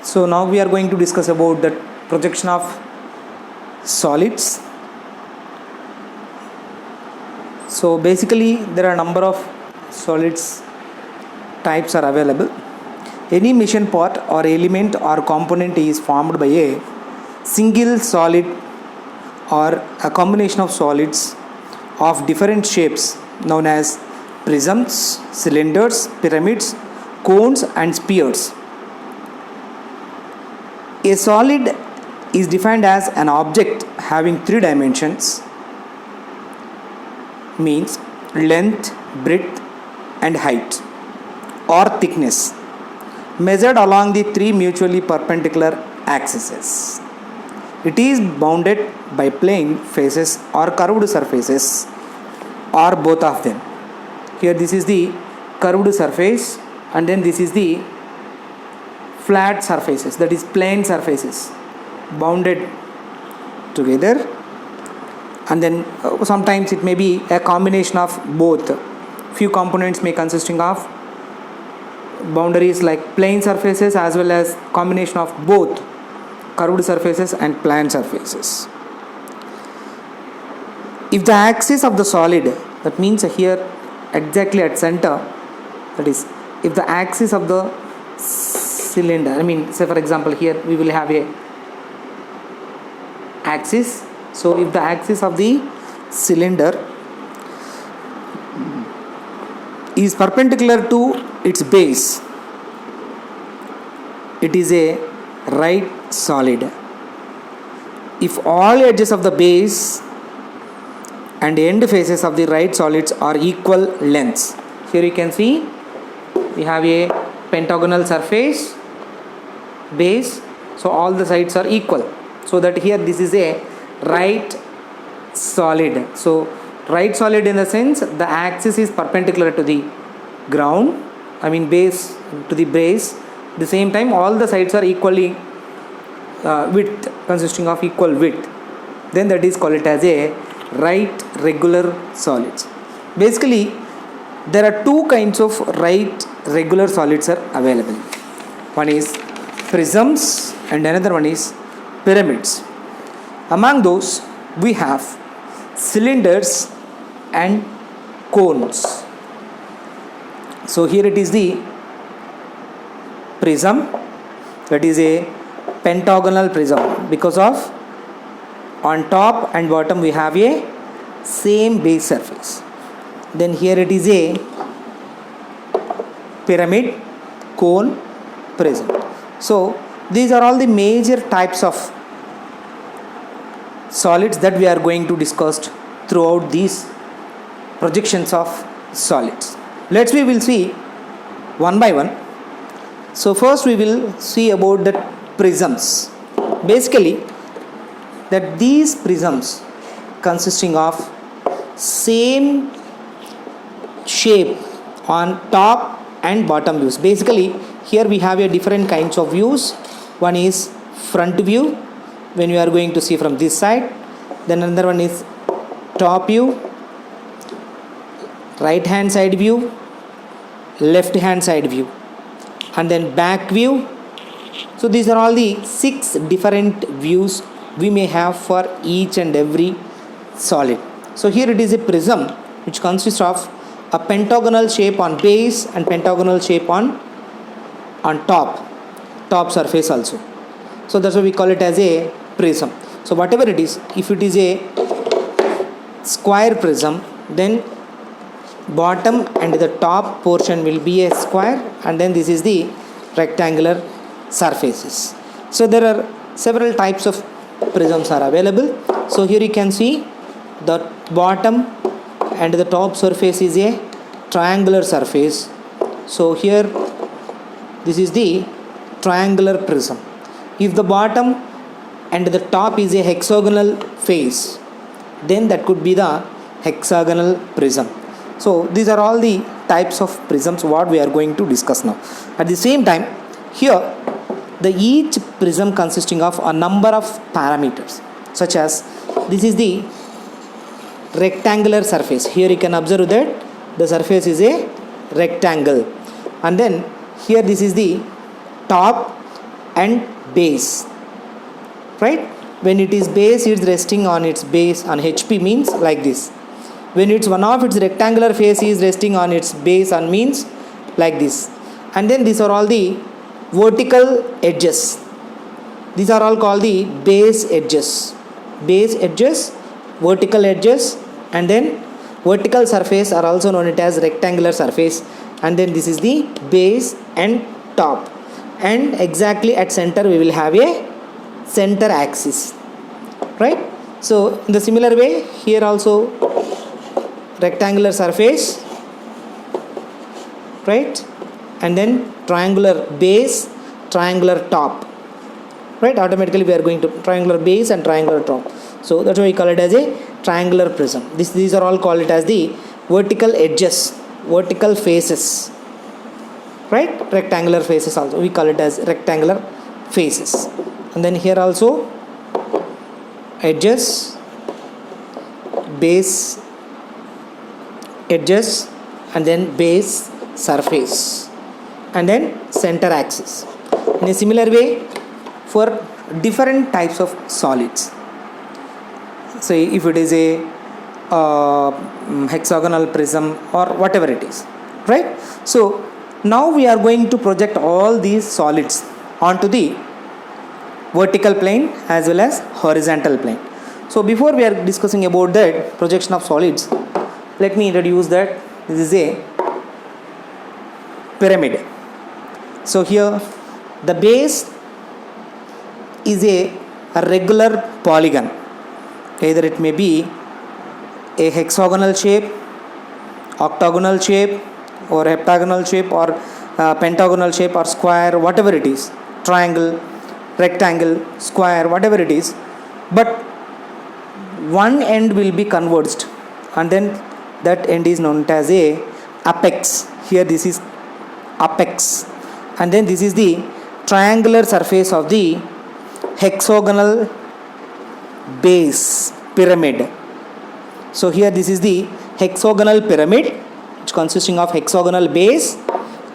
So now we are going to discuss about the projection of solids. So basically there are a number of solids types are available. Any machine part or element or component is formed by a single solid or a combination of solids of different shapes known as prisms, cylinders, pyramids, cones and spheres. A solid is defined as an object having three dimensions, means length, breadth and height, or thickness, measured along the three mutually perpendicular axes. It is bounded by plane faces or curved surfaces or both of them. Here this is the curved surface and then this is the flat surfaces, that is plane surfaces bounded together, and then sometimes it may be a combination of both. Few components may consisting of boundaries like plane surfaces as well as combination of both curved surfaces and plane surfaces. If the axis of the solid, that means here exactly at center, that is if the axis of the cylinder, say for example here we will have a axis. So if the axis of the cylinder is perpendicular to its base, it is a right solid. If all edges of the base and end faces of the right solids are equal lengths, here you can see we have a pentagonal surface base, so all the sides are equal, so that here this is a right solid. So right solid in the sense the axis is perpendicular to the ground, base to the base. At the same time all the sides are equally width, consisting of equal width, then that is called as a right regular solids. Basically there are two kinds of right regular solids are available. One is prisms and another one is pyramids. Among those we have cylinders and cones. So here it is the prism, that is a pentagonal prism, because of on top and bottom we have a same base surface. Then here it is a pyramid, cone, prism. So these are all the major types of solids that we are going to discuss throughout these projections of solids. We will see one by one. So first we will see about the prisms. Basically that these prisms consisting of same shape on top and bottom views. Basically here we have a different kinds of views. One is front view, when you are going to see from this side. Then another one is top view, right hand side view, left hand side view, and then back view. So these are all the 6 different views we may have for each and every solid. So here it is a prism which consists of a pentagonal shape on base and pentagonal shape on top surface also. So that's why we call it as a prism. So whatever it is, if it is a square prism, then bottom and the top portion will be a square, and then this is the rectangular surfaces. So there are several types of prisms are available. So here you can see the bottom and the top surface is a triangular surface. So here this is the triangular prism. If the bottom and the top is a hexagonal face, then that could be the hexagonal prism. So these are all the types of prisms what we are going to discuss now. At the same time, here each prism consisting of a number of parameters, such as this is the rectangular surface. Here you can observe that the surface is a rectangle, and then here this is the top and base, right? When it is base, it's resting on its base on HP means like this. When it's one of its rectangular face is resting on its base on means like this. And then these are all the vertical edges. These are all called the base edges. Base edges, vertical edges, and then vertical surface are also known as rectangular surface. And then this is the base and top. And exactly at center we will have a center axis, right? So in the similar way, here also rectangular surface, right? And then triangular base, triangular top, right? Automatically we are going to triangular base and triangular top. So that's why we call it as a triangular prism. These are all called it as the vertical edges, vertical faces, right? Rectangular faces also we call it as rectangular faces. And then here also edges, base edges, and then base surface, and then center axis. In a similar way for different types of solids, say if it is a hexagonal prism or whatever it is, right? So now we are going to project all these solids onto the vertical plane as well as horizontal plane. So before we are discussing about that projection of solids, let me introduce that this is a pyramid. So here the base is a regular polygon. Either it may be a hexagonal shape, octagonal shape, or heptagonal shape, or pentagonal shape, or square, whatever it is, triangle, rectangle, square, whatever it is, but one end will be converged, and then that end is known as a apex. Here this is apex, and then this is the triangular surface of the hexagonal base pyramid. So here this is the hexagonal pyramid, which consisting of hexagonal base,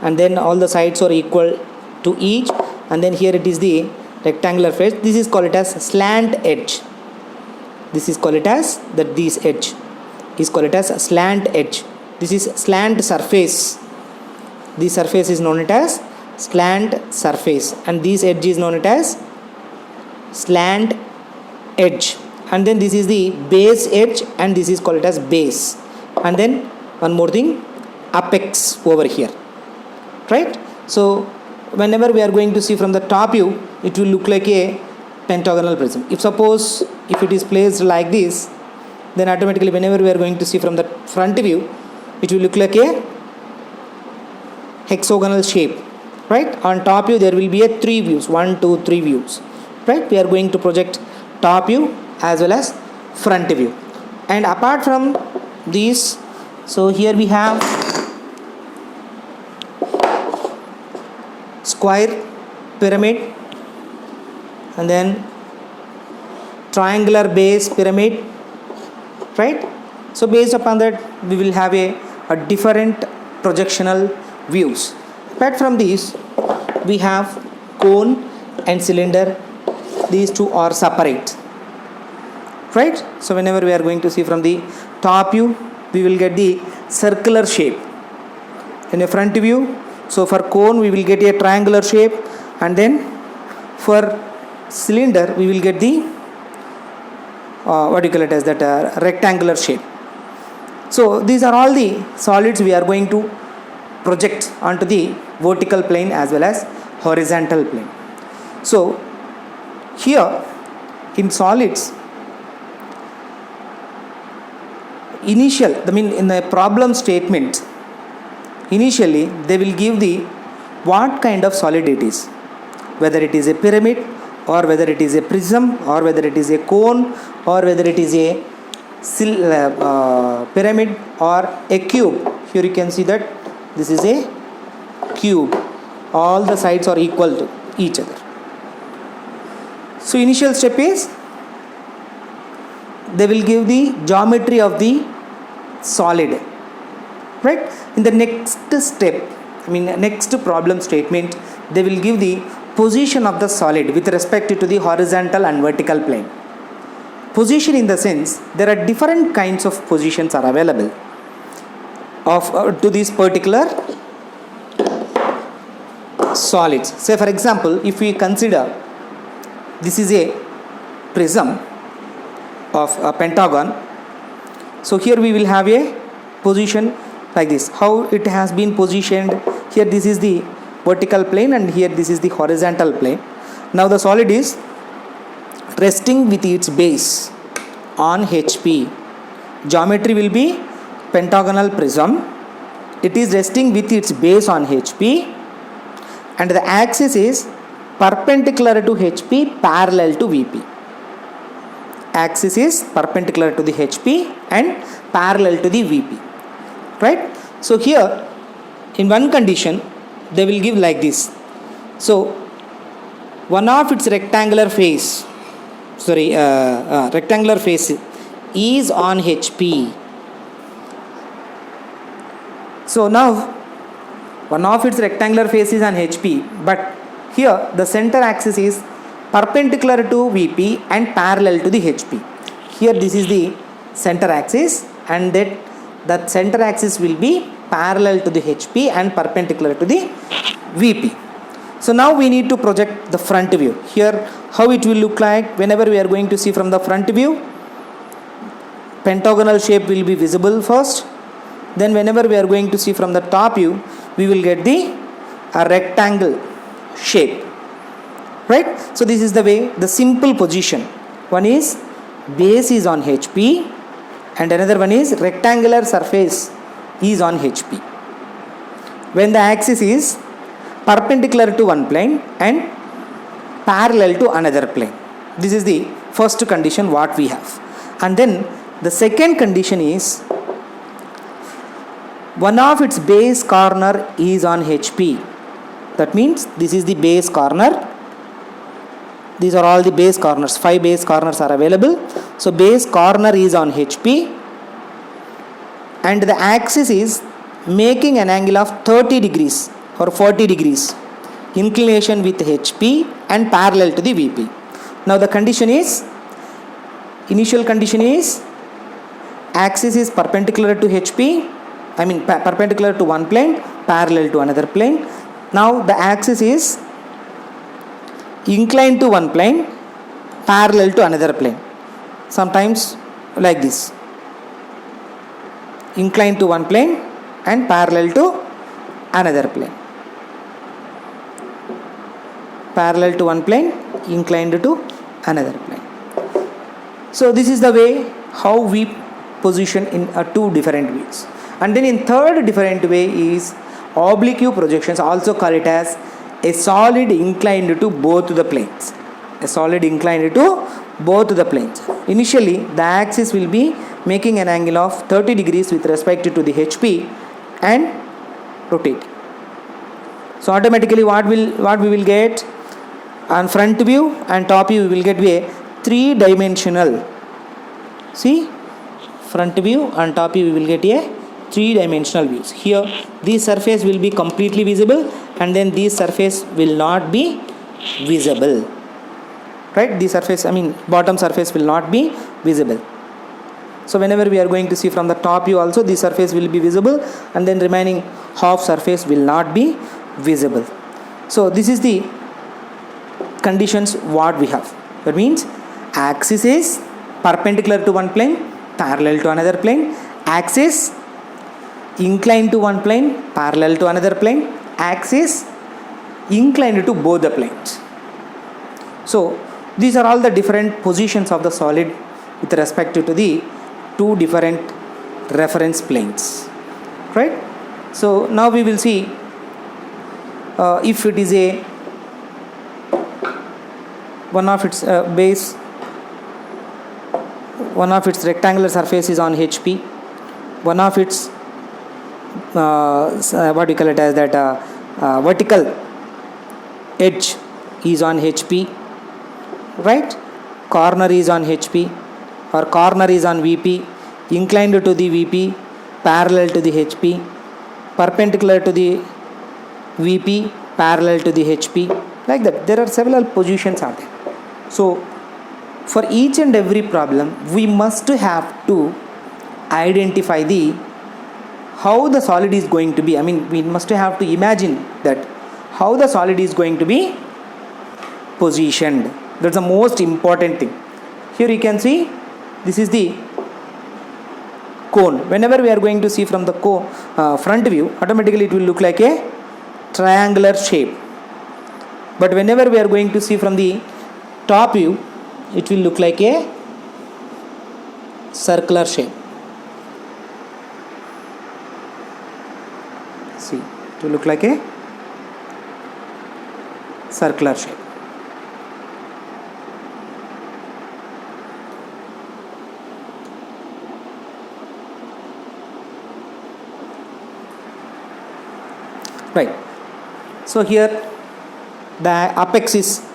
and then all the sides are equal to each, and then here it is the rectangular face. This is called it as slant edge. This is called it as this edge is called it as slant edge. This is slant surface. This surface is known as slant surface, and this edge is known as slant edge. And then this is the base edge, and this is called as base. And then one more thing, apex over here, right? So whenever we are going to see from the top view, it will look like a pentagonal prism. If suppose if it is placed like this, then automatically whenever we are going to see from the front view, it will look like a hexagonal shape, right? On top view there will be a 3 views, 1 2 3 views, right? We are going to project top view as well as front view. And apart from these, so here we have square pyramid, and then triangular base pyramid, right? So based upon that we will have a different projectional views. Apart from these, we have cone and cylinder. These two are separate, right? So whenever we are going to see from the top view, we will get the circular shape. In a front view, so for cone we will get a triangular shape, and then for cylinder we will get the what do you call it as that rectangular shape. So these are all the solids we are going to project onto the vertical plane as well as horizontal plane. So here in solids, in the problem statement, initially they will give the what kind of solid it is, whether it is a pyramid or whether it is a prism or whether it is a cone or whether it is a pyramid or a cube. Here you can see that this is a cube. All the sides are equal to each other. So initial step is they will give the geometry of the solid, right? In the next step, next problem statement, they will give the position of the solid with respect to the horizontal and vertical plane. Position in the sense there are different kinds of positions are available of to this particular solids. Say for example, if we consider this is a prism of a pentagon, so here we will have a position like this. How it has been positioned, here this is the vertical plane and here this is the horizontal plane. Now the solid is resting with its base on HP. Geometry will be pentagonal prism. It is resting with its base on HP and the axis is perpendicular to HP, parallel to VP. Axis is perpendicular to the HP and parallel to the VP. Right? So here in one condition they will give like this. So one of its rectangular face is on HP. So now one of its rectangular face is on HP, but here the center axis is perpendicular to VP and parallel to the HP. Here this is the center axis and that center axis will be parallel to the HP and perpendicular to the VP. So now we need to project the front view. Here how it will look like whenever we are going to see from the front view, pentagonal shape will be visible first. Then whenever we are going to see from the top view, we will get the rectangle shape. Right? So this is the way, the simple position. One is base is on HP and another one is rectangular surface is on HP. When the axis is perpendicular to one plane and parallel to another plane. This is the first condition what we have. And then the second condition is one of its base corner is on HP. That means this is the base corner. These are all the base corners. 5 base corners are available. So base corner is on HP and the axis is making an angle of 30 degrees or 40 degrees inclination with HP and parallel to the VP. Now the condition is, initial condition is axis is perpendicular to HP, perpendicular to one plane, parallel to another plane. Now the axis is inclined to one plane, parallel to another plane. Sometimes like this, inclined to one plane and parallel to another plane. Parallel to one plane, inclined to another plane. So this is the way how we position in two different ways. And then in third different way is oblique projections, also call it as a solid inclined to both the planes. A solid inclined to both the planes. Initially the axis will be making an angle of 30 degrees with respect to the HP and rotate. So automatically what we will get on front view and top view, we will get a three-dimensional. See, front view and top view we will get a three-dimensional views. Here this surface will be completely visible and then this surface will not be visible. Right? This surface, bottom surface will not be visible. So whenever we are going to see from the top view also, this surface will be visible and then remaining half surface will not be visible. So this is the conditions what we have. That means axis is perpendicular to one plane, parallel to another plane. Axis inclined to one plane, parallel to another plane. Axis inclined to both the planes. So these are all the different positions of the solid with respect to the two different reference planes. Right? So now we will see if it is a one of its base, one of its rectangular surface is on HP, one of its what we call it as that vertical edge is on HP, right? Corner is on HP or corner is on VP, inclined to the VP, parallel to the HP, perpendicular to the VP, parallel to the HP, like that. There are several positions are there. So for each and every problem we must have to identify the how the solid is going to be. I mean, we must have to imagine that how the solid is going to be positioned. That's the most important thing. Here you can see this is the cone. Whenever we are going to see from the front view, automatically it will look like a triangular shape. But whenever we are going to see from the top view, it will look like a circular shape. See, it will look like a circular shape. Right. So here the apex is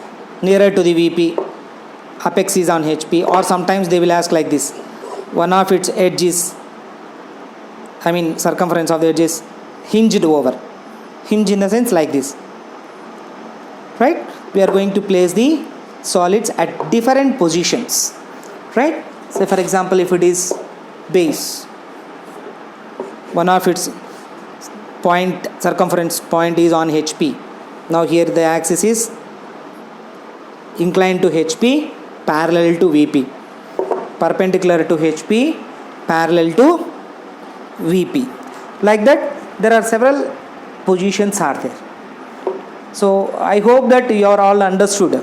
nearer to the VP, apex is on HP, or sometimes they will ask like this: one of its edges, I mean circumference of the edge is hinged over. Hinge in the sense like this. Right? We are going to place the solids at different positions. Right? Say for example, if it is base, one of its circumference point is on HP. Now here the axis is inclined to HP, parallel to VP, perpendicular to HP, parallel to VP. Like that, there are several positions are there. So I hope that you are all understood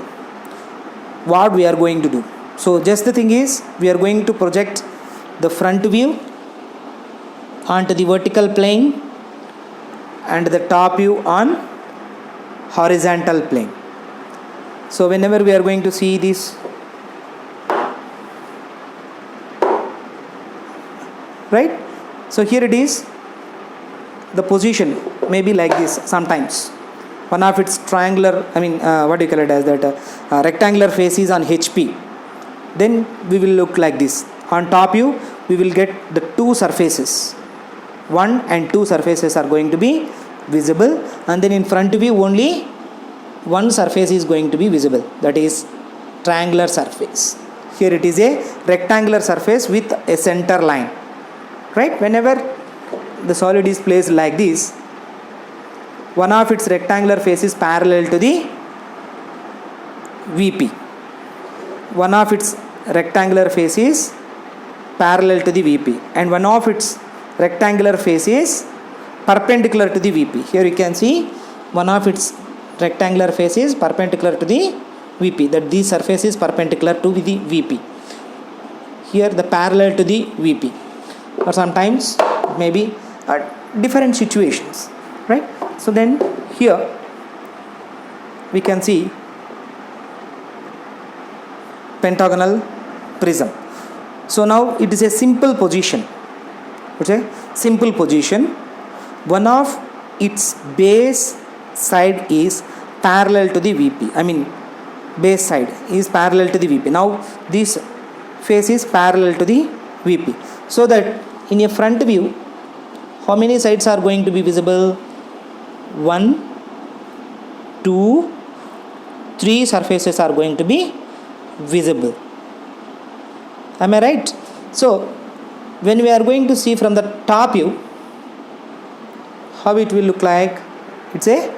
what we are going to do. So just the thing is, we are going to project the front view onto the vertical plane and the top view on horizontal plane. So whenever we are going to see this, right? So here it is, the position may be like this sometimes. One of its triangular, I mean what do you call it as that, rectangular face is on HP. Then we will look like this. On top view we will get the two surfaces. 1 and 2 surfaces are going to be visible, and then in front view only one surface is going to be visible, that is triangular surface. Here it is a rectangular surface with a center line. Right? Whenever the solid is placed like this, one of its rectangular face is parallel to the VP. One of its rectangular face is parallel to the VP, and one of its rectangular face is perpendicular to the VP. Here you can see one of its rectangular face is perpendicular to the VP, that this surface is perpendicular to the VP. Here the parallel to the VP, or sometimes maybe different situations, right? So then here we can see pentagonal prism. So now it is a simple position. Okay, simple position. One of its base side is parallel to the VP. I mean base side is parallel to the VP. Now this face is parallel to the VP. So that in a front view, how many sides are going to be visible? 1, 2, 3 surfaces are going to be visible. Am I right? So when we are going to see from the top view, how it will look like? It's a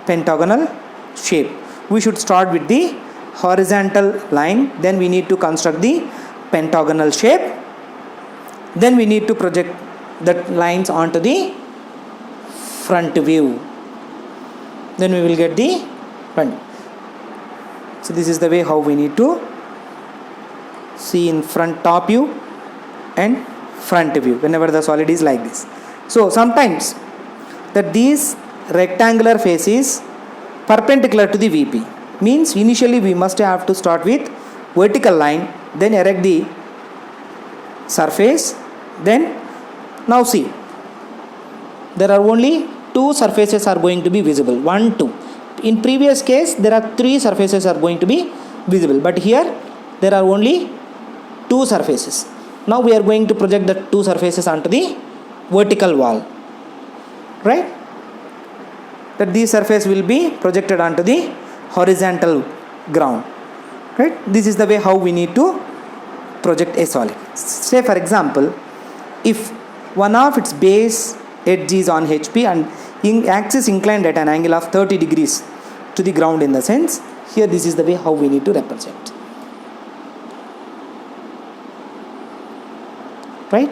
pentagonal shape. We should start with the horizontal line, then we need to construct the pentagonal shape, then we need to project the lines onto the front view, then we will get the front. So this is the way how we need to see in front top view and front view whenever the solid is like this. So sometimes that these rectangular face is perpendicular to the VP, means initially we must have to start with vertical line, then erect the surface, then now see there are only 2 surfaces are going to be visible, 1, 2. In previous case there are 3 surfaces are going to be visible, but here there are only 2 surfaces. Now we are going to project the 2 surfaces onto the vertical wall, right? That these surface will be projected onto the horizontal ground, right? This is the way how we need to project a solid. Say for example, if one of its base edge is on HP and axis inclined at an angle of 30 degrees to the ground, in the sense here this is the way how we need to represent, right?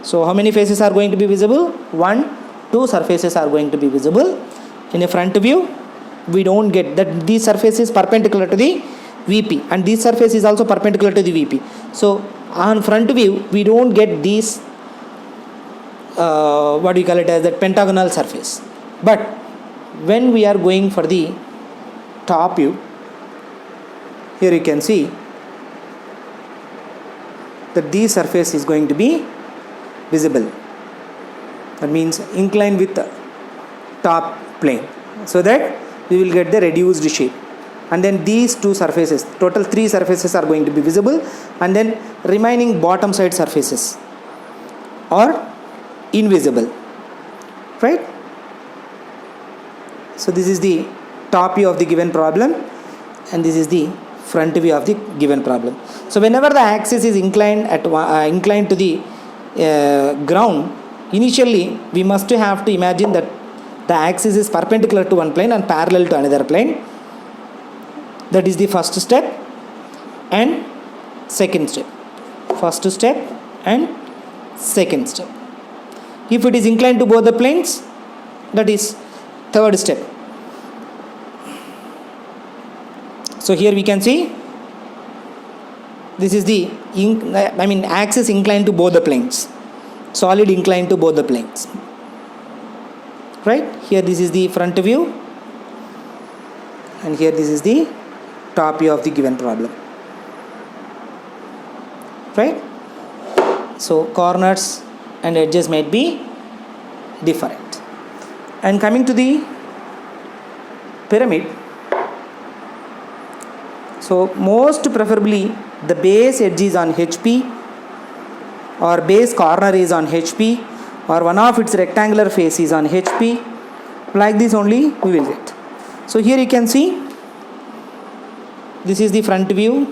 So how many faces are going to be visible? 1, 2 surfaces are going to be visible. In a front view, we don't get that these surface is perpendicular to the VP and this surface is also perpendicular to the VP. So on front view, we don't get these what we call it as that pentagonal surface. But when we are going for the top view, here you can see that this surface is going to be visible. That means inclined with the top plane, so that we will get the reduced shape. And then these two surfaces, total 3 surfaces are going to be visible, and then remaining bottom side surfaces are invisible, right? So this is the top view of the given problem, and this is the front view of the given problem. So whenever the axis is inclined to the ground, initially we must have to imagine that the axis is perpendicular to one plane and parallel to another plane. That is the first step and second step. First step and second step. If it is inclined to both the planes, that is third step. So here we can see this is the axis inclined to both the planes, solid inclined to both the planes, right? Here this is the front view, and here this is the top view of the given problem, right? So corners and edges might be different. And coming to the pyramid, so most preferably the base edge is on HP, or base corner is on HP, or one of its rectangular face is on HP. Like this only we will get. So here you can see this is the front view,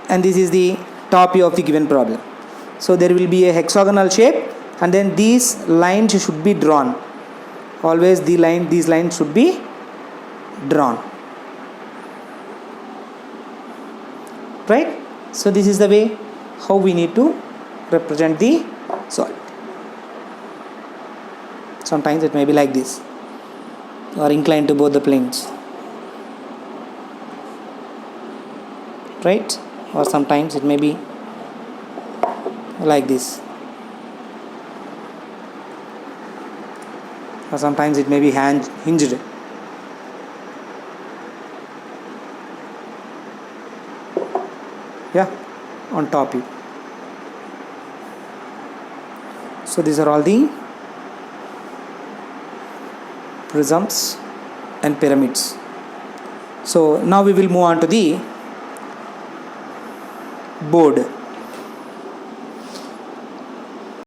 and this is the top view of the given problem. So there will be a hexagonal shape, and then these lines should be drawn. Always these lines should be drawn, right? So this is the way how we need to represent the solid. Sometimes it may be like this, or inclined to both the planes, right? Or sometimes it may be like this, or sometimes it may be hinged. Yeah, on top view. So these are all the prisms and pyramids. So now we will move on to the board.